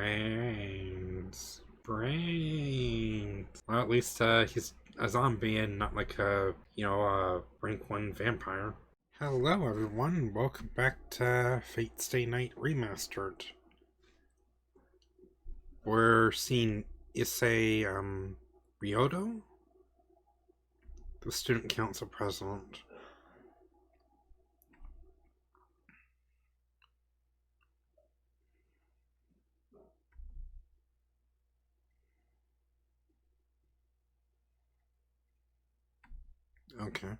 Brains. Well, at least he's a zombie and not like a rank 1 vampire. Hello everyone, welcome back to Fate Stay Night Remastered. We're seeing Issei Ryodo, the student council president. Okay.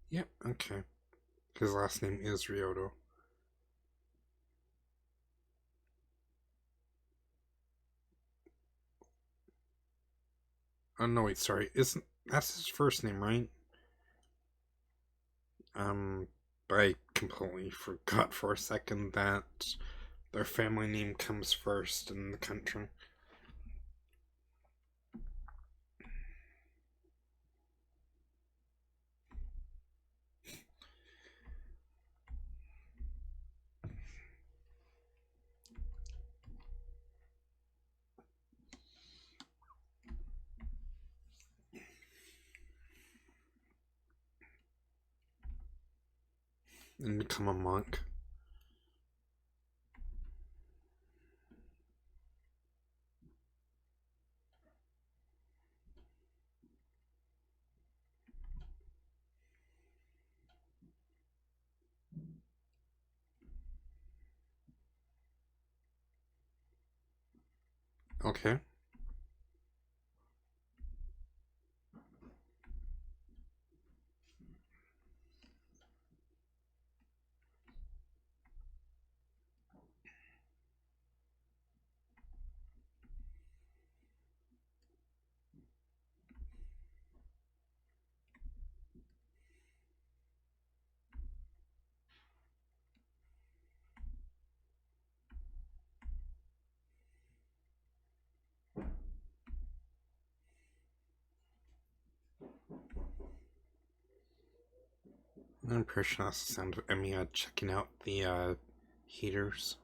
Yep, okay. His last name is Ryodo. Oh no, wait, sorry. Isn't that's his first name, right? Um, I completely forgot for a second that their family name comes first in the country. And become a monk. Okay. I'm pretty sure that's the sound of Emiya checking out the heaters.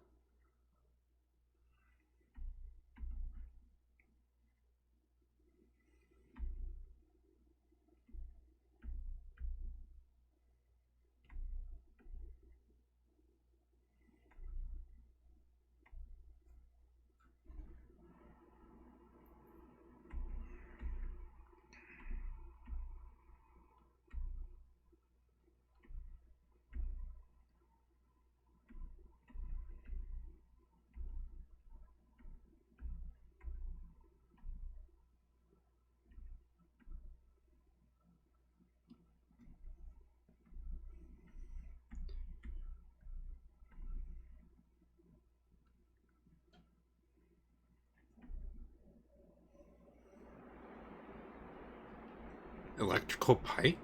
Electrical pipe?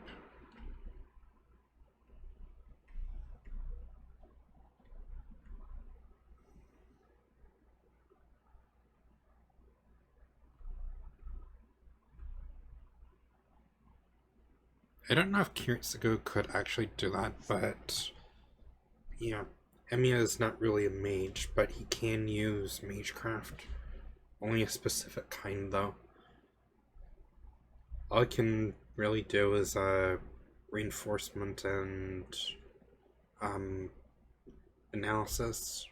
I don't know if Kiritsugu could actually do that, but yeah. Emiya is not really a mage, but he can use magecraft. Only a specific kind, though. All I can really do is reinforcement and um analysis.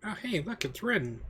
Oh, hey, look, it's Rin.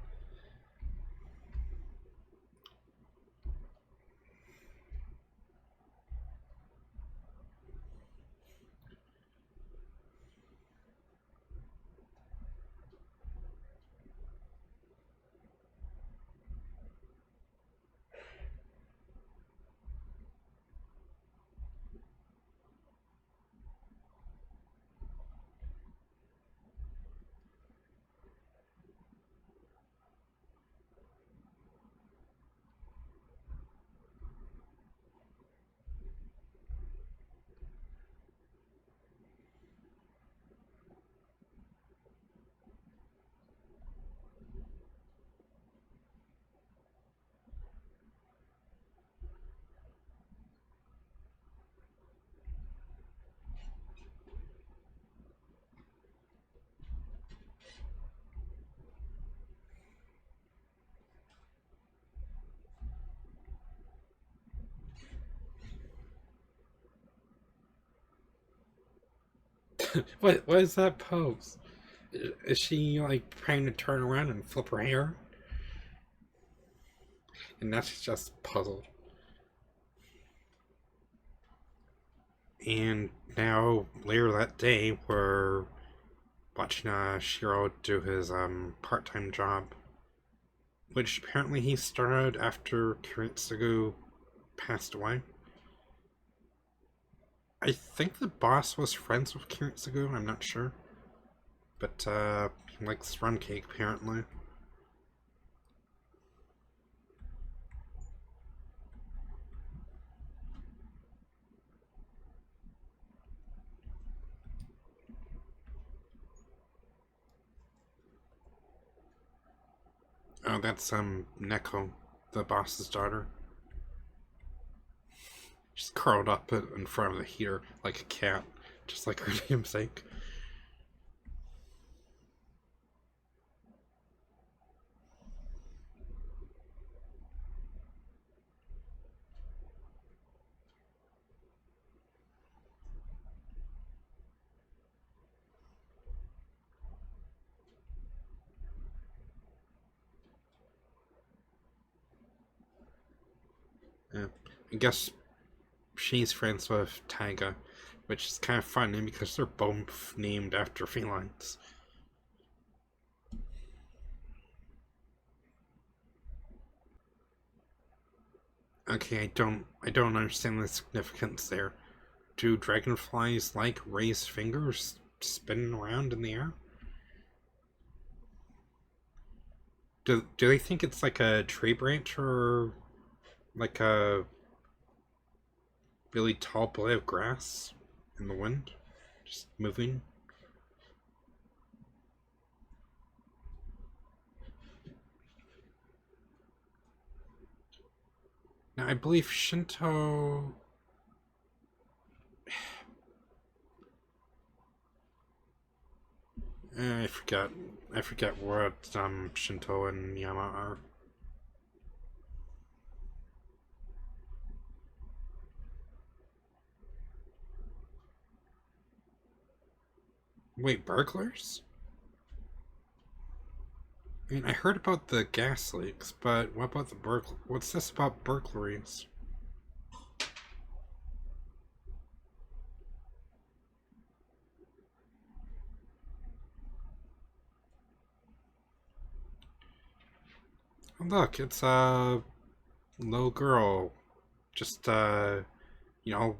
What is that pose? Is she like trying to turn around and flip her hair? And that's just puzzled. And now later that day, we're watching Shiro do his part-time job, which apparently he started after Kiritsugu passed away. I think the boss was friends with Kiritsugu, I'm not sure. But he likes rum cake apparently. Oh, that's Neko, the boss's daughter. She's curled up in front of the heater like a cat, just like her namesake. Yeah. I guess she's friends with Taiga, which is kind of funny because they're both named after felines. Okay, I don't understand the significance there. Do dragonflies like raised fingers spinning around in the air? Do they think it's like a tree branch or like a really tall blade of grass in the wind, just moving? Now I believe Shinto. I forget. I forget what Shinto and Yama are. Wait, burglars? I mean, I heard about the gas leaks, but what about the burglar? What's this about burglaries? Oh, look, it's a little girl, just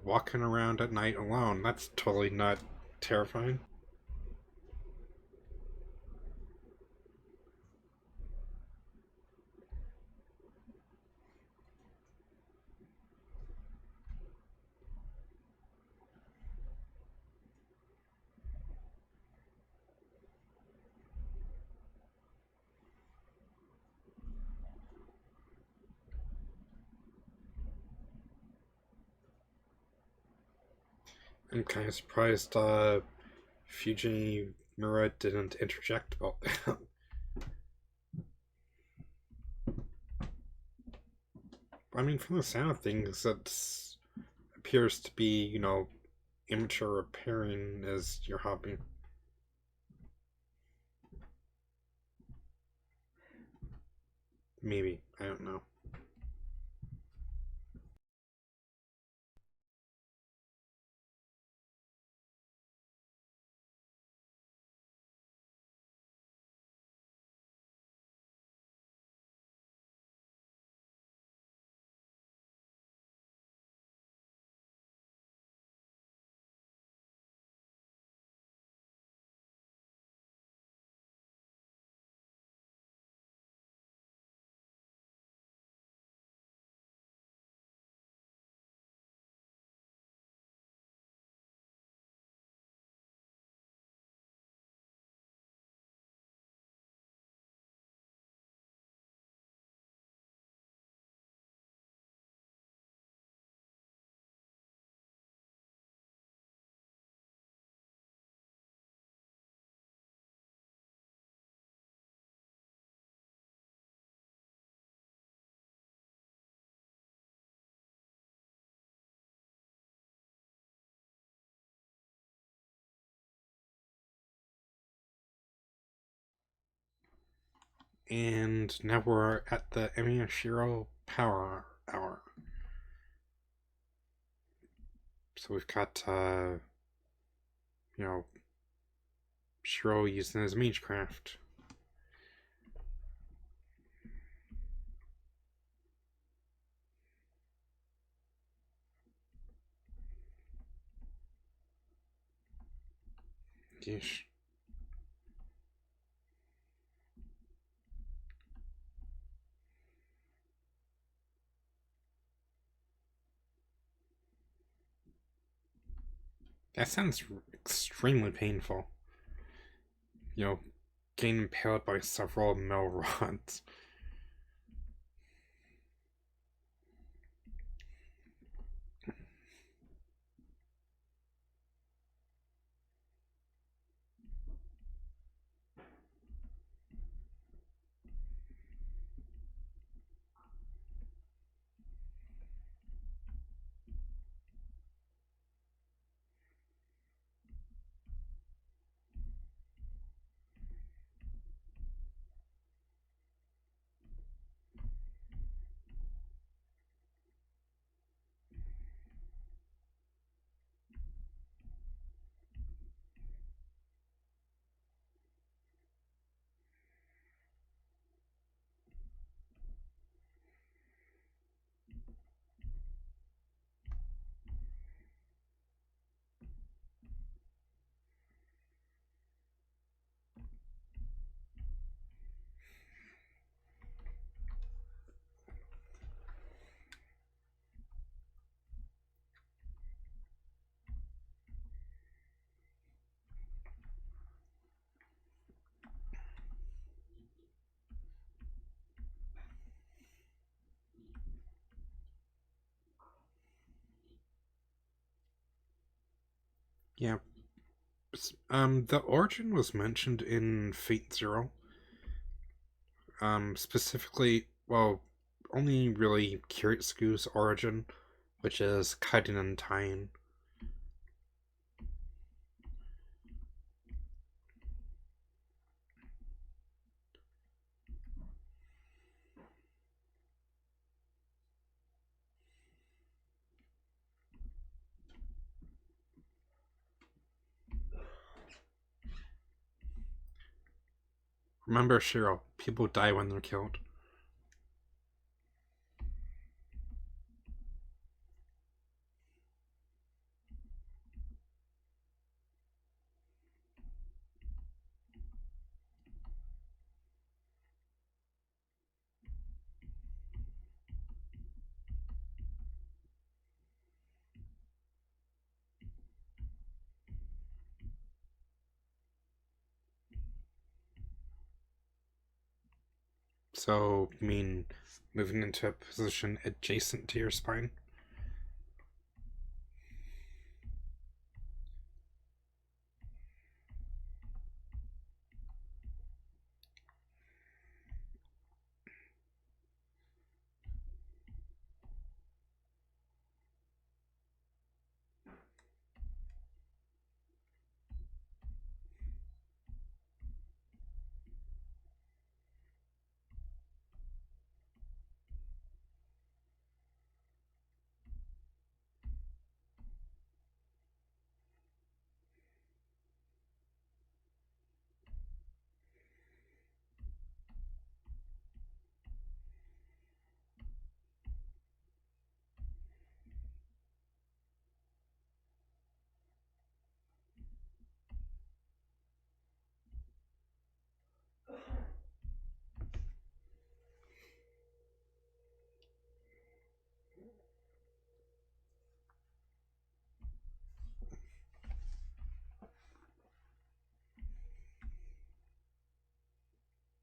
walking around at night alone. That's totally not terrifying. I'm kind of surprised Fujimura didn't interject about that. I mean, from the sound of things, it appears to be, amateur repairing as your hobby. Maybe. I don't know. And now we're at the Emiyashiro Power Hour. So we've got, you know, Shiro using his magecraft. Yeesh. That sounds extremely painful. You know, getting impaled by several metal rods. Yeah. The origin was mentioned in Fate Zero. Specifically, well, only really Kiritsugu's origin, which is Kaiden and Tying. Remember, Shiro, people die when they're killed. So, you mean moving into a position adjacent to your spine?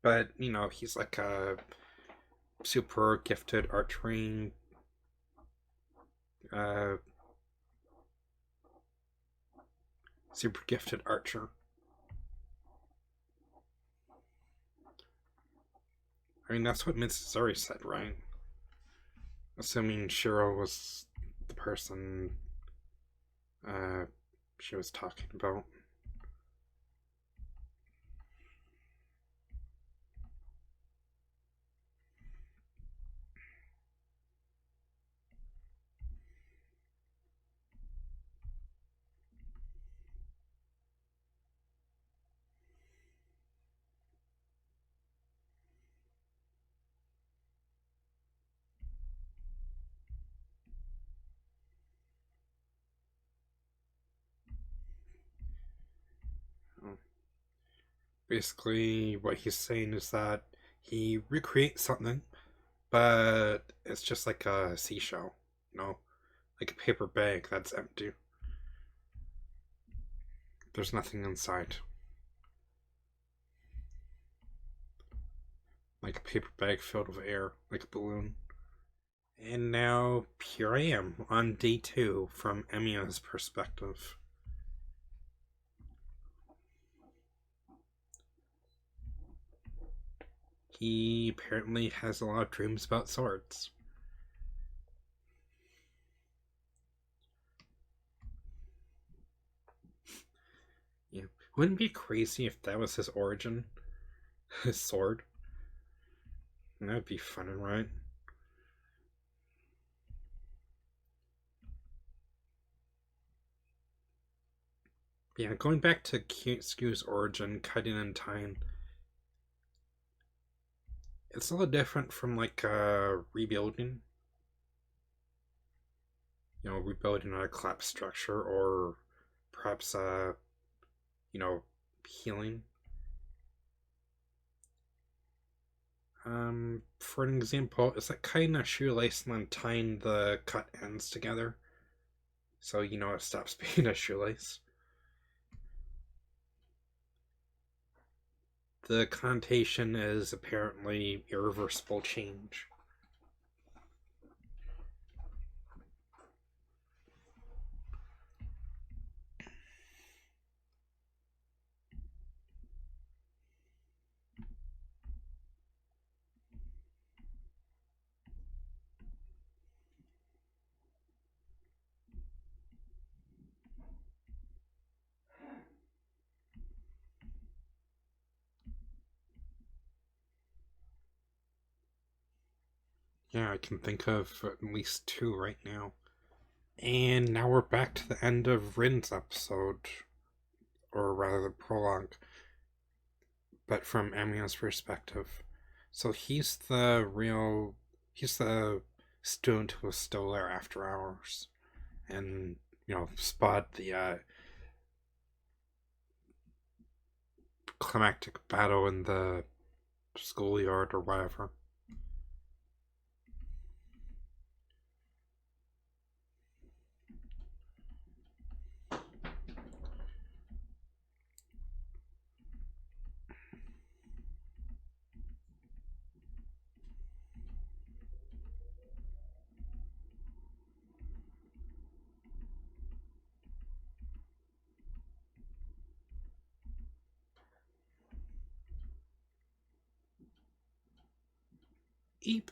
But, you know, he's like a super gifted archery uh, super gifted archer. I mean, that's what Mitsuzuri said, right? Assuming Shiro was the person uh, she was talking about. Basically, what he's saying is that he recreates something, but it's just like a seashell, you know, like a paper bag that's empty. There's nothing inside. Like a paper bag filled with air, like a balloon. And now, here I am on day 2 from Emiya's perspective. He apparently has a lot of dreams about swords. Yeah. Wouldn't it be crazy if that was his origin? His sword? That would be fun, right? Yeah, going back to Kyu's origin, cutting in time, it's a little different from like rebuilding. You know, rebuilding a collapsed structure, or perhaps you know, healing. For an example, it's like cutting a shoelace and then tying the cut ends together, so you know it stops being a shoelace. The connotation is apparently irreversible change. Yeah, I can think of at least 2 right now. And now we're back to the end of Rin's episode, or rather the prologue, but from Amiya's perspective. So he's the student who was still there after hours, and you know, spot the climactic battle in the schoolyard or whatever. Eep.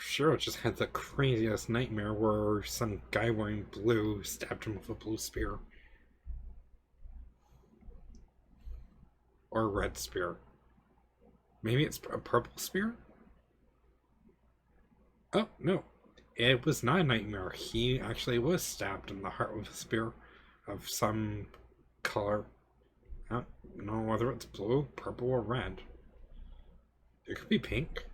Shiro just had the craziest nightmare where some guy wearing blue stabbed him with a blue spear. Or a red spear. Maybe it's a purple spear? Oh, no. It was not a nightmare. He actually was stabbed in the heart with a spear of some color. I don't know whether it's blue, purple, or red. It could be pink.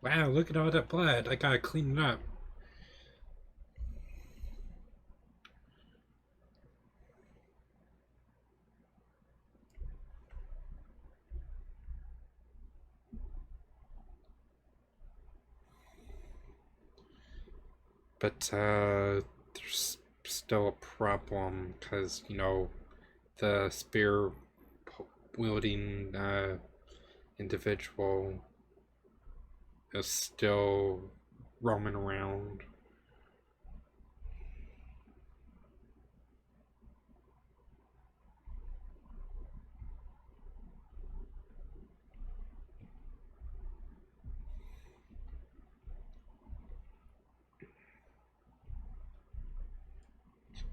Wow, look at all that blood. I gotta clean it up. But there's still a problem because, the spear wielding individual is still roaming around.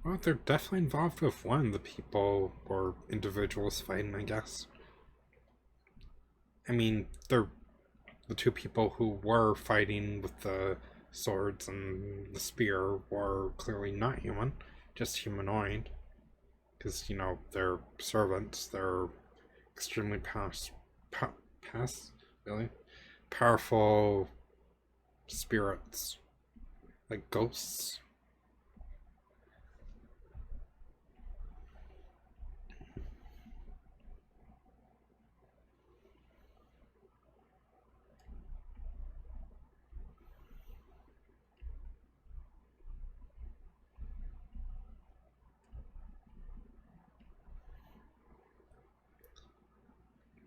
Well, they're definitely involved with one of the people or individuals fighting, I guess. I mean, they're the two people who were fighting with the swords and the spear were clearly not human, just humanoid. Because, they're servants, they're extremely really? Powerful spirits, like ghosts.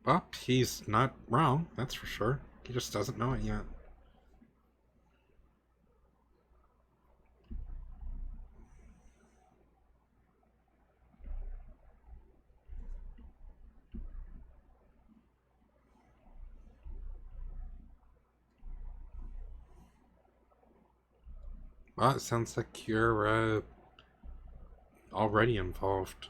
Well, he's not wrong, that's for sure. He just doesn't know it yet. Well, it sounds like you're already involved.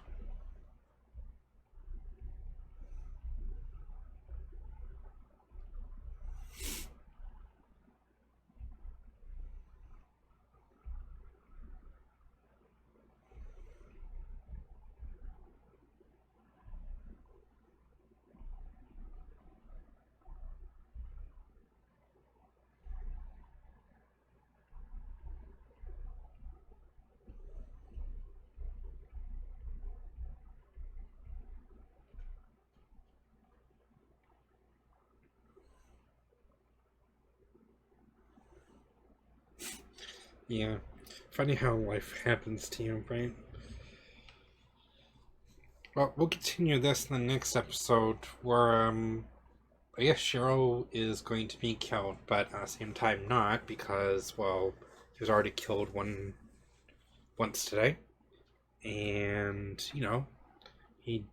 Yeah. Funny how life happens to you, right? Well, we'll continue this in the next episode where, I guess Shiro is going to be killed, but at the same time not, because, well, he was already killed once today. And, he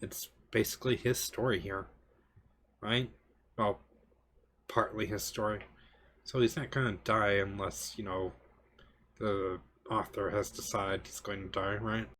it's basically his story here, right? Well, partly his story. So he's not gonna die unless, the author has decided he's going to die, right?